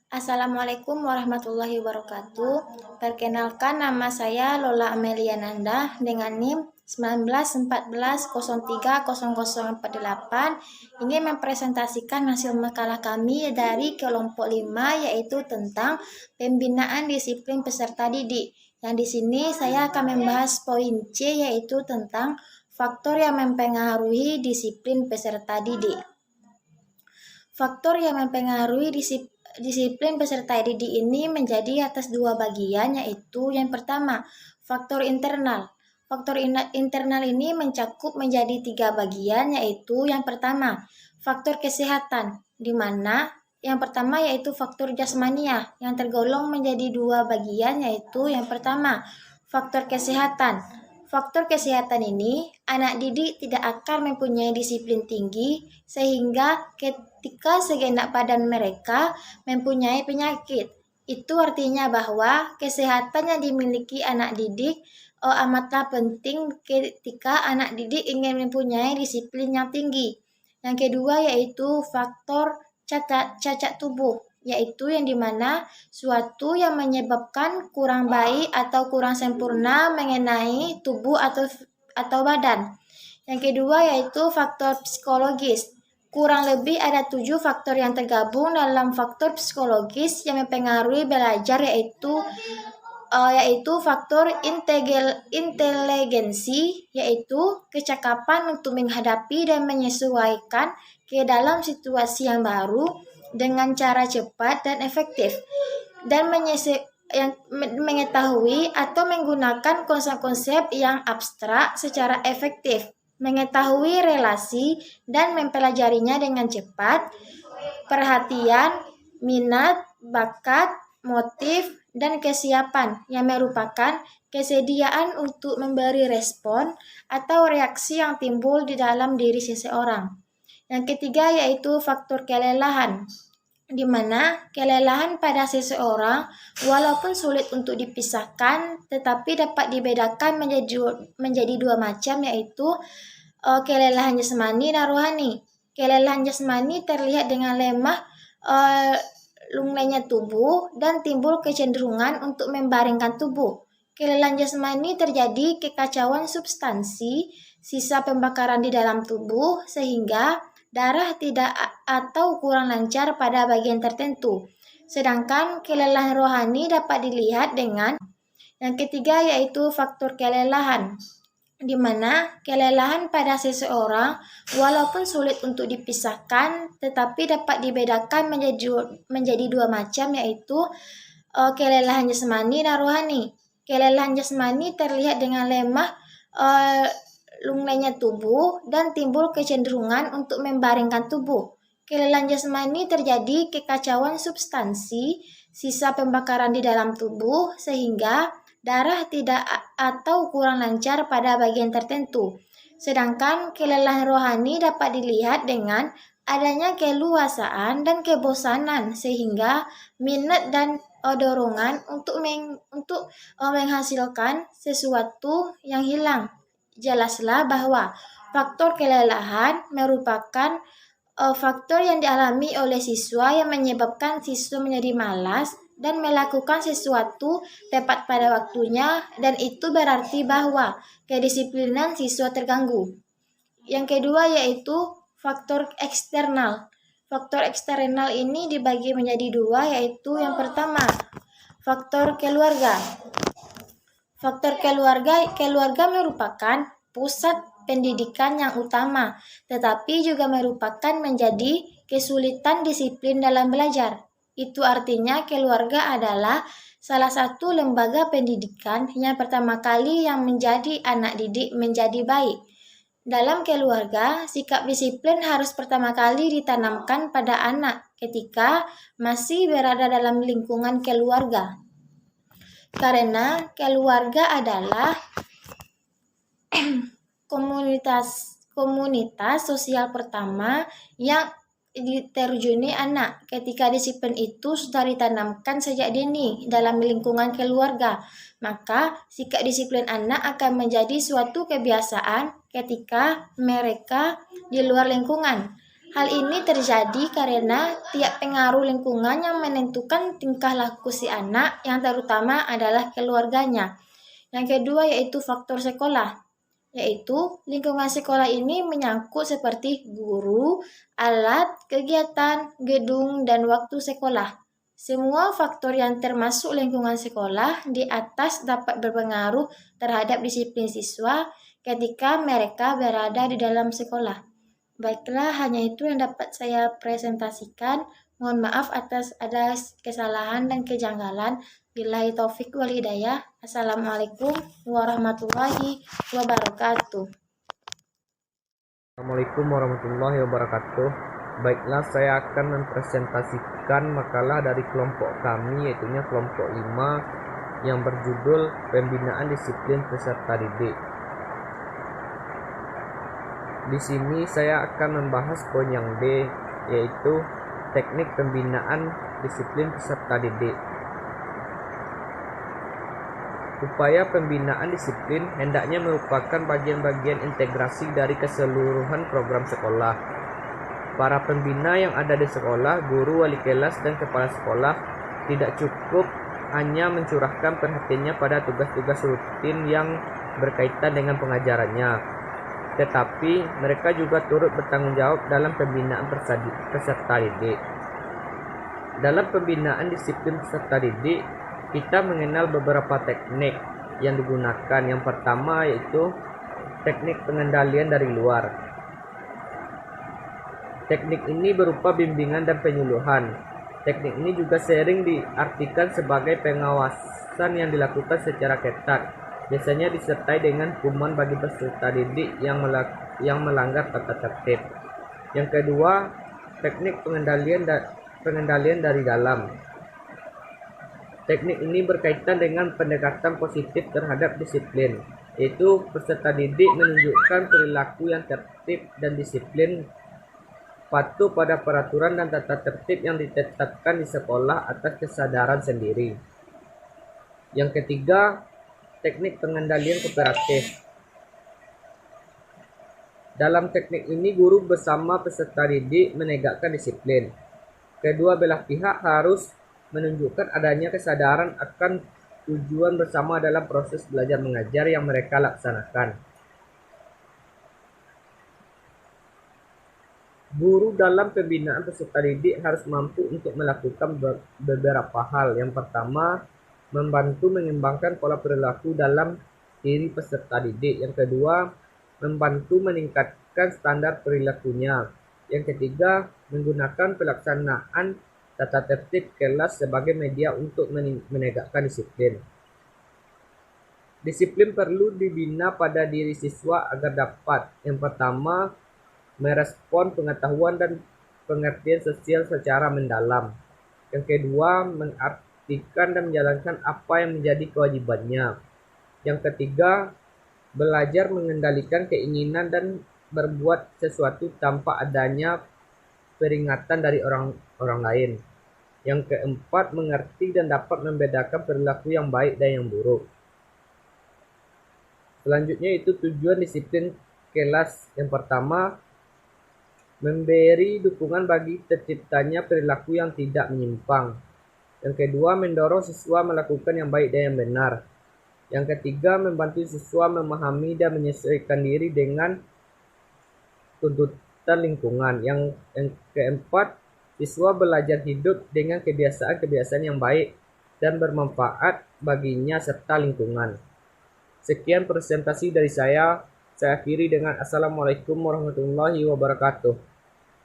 Assalamualaikum warahmatullahi wabarakatuh. Perkenalkan, nama saya Lola Amelia Nanda dengan NIM 1914030048. Ingin mempresentasikan hasil makalah kami dari kelompok 5, yaitu tentang pembinaan disiplin peserta didik. Yang di sini saya akan membahas poin C, yaitu tentang faktor yang mempengaruhi disiplin peserta didik. Faktor yang mempengaruhi disiplin peserta didik ini menjadi atas dua bagian, yaitu yang pertama, faktor internal. Faktor internal ini mencakup menjadi tiga bagian, yaitu yang pertama, faktor kesehatan, di mana yang pertama yaitu faktor jasmania yang tergolong menjadi dua bagian, yaitu yang pertama, faktor kesehatan. Faktor kesehatan ini, anak didik tidak akan mempunyai disiplin tinggi sehingga ketika segenap badan mereka mempunyai penyakit. Itu artinya bahwa kesehatan yang dimiliki anak didik amatlah penting ketika anak didik ingin mempunyai disiplin yang tinggi. Yang kedua yaitu faktor cacat tubuh, yaitu yang dimana suatu yang menyebabkan kurang baik atau kurang sempurna mengenai tubuh atau badan. Yang kedua yaitu faktor psikologis. Kurang lebih ada 7 faktor yang tergabung dalam faktor psikologis yang mempengaruhi belajar, yaitu faktor inteligensi, yaitu kecakapan untuk menghadapi dan menyesuaikan ke dalam situasi yang baru dengan cara cepat dan efektif, dan mengetahui atau menggunakan konsep-konsep yang abstrak secara efektif, mengetahui relasi dan mempelajarinya dengan cepat, perhatian, minat, bakat, motif, dan kesiapan yang merupakan kesediaan untuk memberi respon atau reaksi yang timbul di dalam diri seseorang. Yang ketiga yaitu faktor kelelahan, di mana kelelahan pada seseorang walaupun sulit untuk dipisahkan tetapi dapat dibedakan menjadi dua macam, yaitu kelelahan jasmani dan rohani. Kelelahan jasmani terlihat dengan lemah lunglainya tubuh dan timbul kecenderungan untuk membaringkan tubuh. Kelelahan jasmani terjadi kekacauan substansi sisa pembakaran di dalam tubuh sehingga darah tidak atau kurang lancar pada bagian tertentu. Sedangkan kelelahan rohani dapat dilihat dengan yang ketiga yaitu faktor kelelahan, di mana kelelahan pada seseorang walaupun sulit untuk dipisahkan tetapi dapat dibedakan menjadi dua macam, yaitu kelelahan jasmani dan rohani. Kelelahan jasmani terlihat dengan lemah lunglainya tubuh dan timbul kecenderungan untuk membaringkan tubuh. Kelelahan jasmani terjadi kekacauan substansi sisa pembakaran di dalam tubuh sehingga darah tidak atau kurang lancar pada bagian tertentu. Sedangkan kelelahan rohani dapat dilihat dengan adanya keluasaan dan kebosanan sehingga minat dan dorongan untuk menghasilkan sesuatu yang hilang. Jelaslah bahwa faktor kelelahan merupakan faktor yang dialami oleh siswa yang menyebabkan siswa menjadi malas dan melakukan sesuatu tepat pada waktunya, dan itu berarti bahwa kedisiplinan siswa terganggu. Yang kedua yaitu faktor eksternal. Faktor eksternal ini dibagi menjadi dua, yaitu yang pertama, faktor keluarga. Faktor keluarga merupakan pusat pendidikan yang utama, tetapi juga merupakan menjadi kesulitan disiplin dalam belajar. Itu artinya keluarga adalah salah satu lembaga pendidikan yang pertama kali yang menjadi anak didik menjadi baik. Dalam keluarga, sikap disiplin harus pertama kali ditanamkan pada anak ketika masih berada dalam lingkungan keluarga. Karena keluarga adalah komunitas sosial pertama yang diterjuni anak. Ketika disiplin itu sudah ditanamkan sejak dini dalam lingkungan keluarga, maka sikap disiplin anak akan menjadi suatu kebiasaan ketika mereka di luar lingkungan. Hal ini terjadi karena tiap pengaruh lingkungan yang menentukan tingkah laku si anak, yang terutama adalah keluarganya. Yang kedua yaitu faktor sekolah, yaitu lingkungan sekolah ini menyangkut seperti guru, alat, kegiatan, gedung, dan waktu sekolah. Semua faktor yang termasuk lingkungan sekolah di atas dapat berpengaruh terhadap disiplin siswa ketika mereka berada di dalam sekolah. Baiklah, hanya itu yang dapat saya presentasikan. Mohon maaf atas ada kesalahan dan kejanggalan. Billahi taufik wal hidayah. Assalamualaikum warahmatullahi wabarakatuh. Assalamualaikum warahmatullahi wabarakatuh. Baiklah, saya akan mempresentasikan makalah dari kelompok kami, yaitu kelompok 5 yang berjudul Pembinaan Disiplin Peserta Didik. Di sini saya akan membahas poin yang D, yaitu teknik pembinaan disiplin peserta didik. Upaya pembinaan disiplin hendaknya merupakan bagian-bagian integrasi dari keseluruhan program sekolah. Para pembina yang ada di sekolah, guru, wali kelas, dan kepala sekolah tidak cukup hanya mencurahkan perhatiannya pada tugas-tugas rutin yang berkaitan dengan pengajarannya, tetapi mereka juga turut bertanggung jawab dalam pembinaan peserta didik. Dalam pembinaan disiplin peserta didik, kita mengenal beberapa teknik yang digunakan. Yang pertama yaitu teknik pengendalian dari luar. Teknik ini berupa bimbingan dan penyuluhan. Teknik ini juga sering diartikan sebagai pengawasan yang dilakukan secara ketat, biasanya disertai dengan hukuman bagi peserta didik yang melanggar tata tertib. Yang kedua, teknik pengendalian dari dalam. Teknik ini berkaitan dengan pendekatan positif terhadap disiplin, yaitu peserta didik menunjukkan perilaku yang tertib dan disiplin, patuh pada peraturan dan tata tertib yang ditetapkan di sekolah atas kesadaran sendiri. Yang ketiga, teknik pengendalian kooperatif. Dalam teknik ini, guru bersama peserta didik menegakkan disiplin. Kedua belah pihak harus menunjukkan adanya kesadaran akan tujuan bersama dalam proses belajar mengajar yang mereka laksanakan. Guru dalam pembinaan peserta didik harus mampu untuk melakukan beberapa hal. Yang pertama, membantu mengembangkan pola perilaku dalam diri peserta didik. Yang kedua, membantu meningkatkan standar perilakunya. Yang ketiga, menggunakan pelaksanaan tata tertib kelas sebagai media untuk menegakkan disiplin. Disiplin perlu dibina pada diri siswa agar dapat, yang pertama, merespon pengetahuan dan pengertian sosial secara mendalam. Yang kedua, mengartikan dan menjalankan apa yang menjadi kewajibannya. Yang ketiga, belajar mengendalikan keinginan dan berbuat sesuatu tanpa adanya peringatan dari orang lain. Yang keempat, mengerti dan dapat membedakan perilaku yang baik dan yang buruk. Selanjutnya itu tujuan disiplin kelas. Yang pertama, memberi dukungan bagi terciptanya perilaku yang tidak menyimpang. Yang kedua, mendorong siswa melakukan yang baik dan yang benar. Yang ketiga, membantu siswa memahami dan menyesuaikan diri dengan tuntutan lingkungan. Yang keempat, siswa belajar hidup dengan kebiasaan-kebiasaan yang baik dan bermanfaat baginya serta lingkungan. Sekian presentasi dari saya. Saya akhiri dengan Assalamualaikum warahmatullahi wabarakatuh.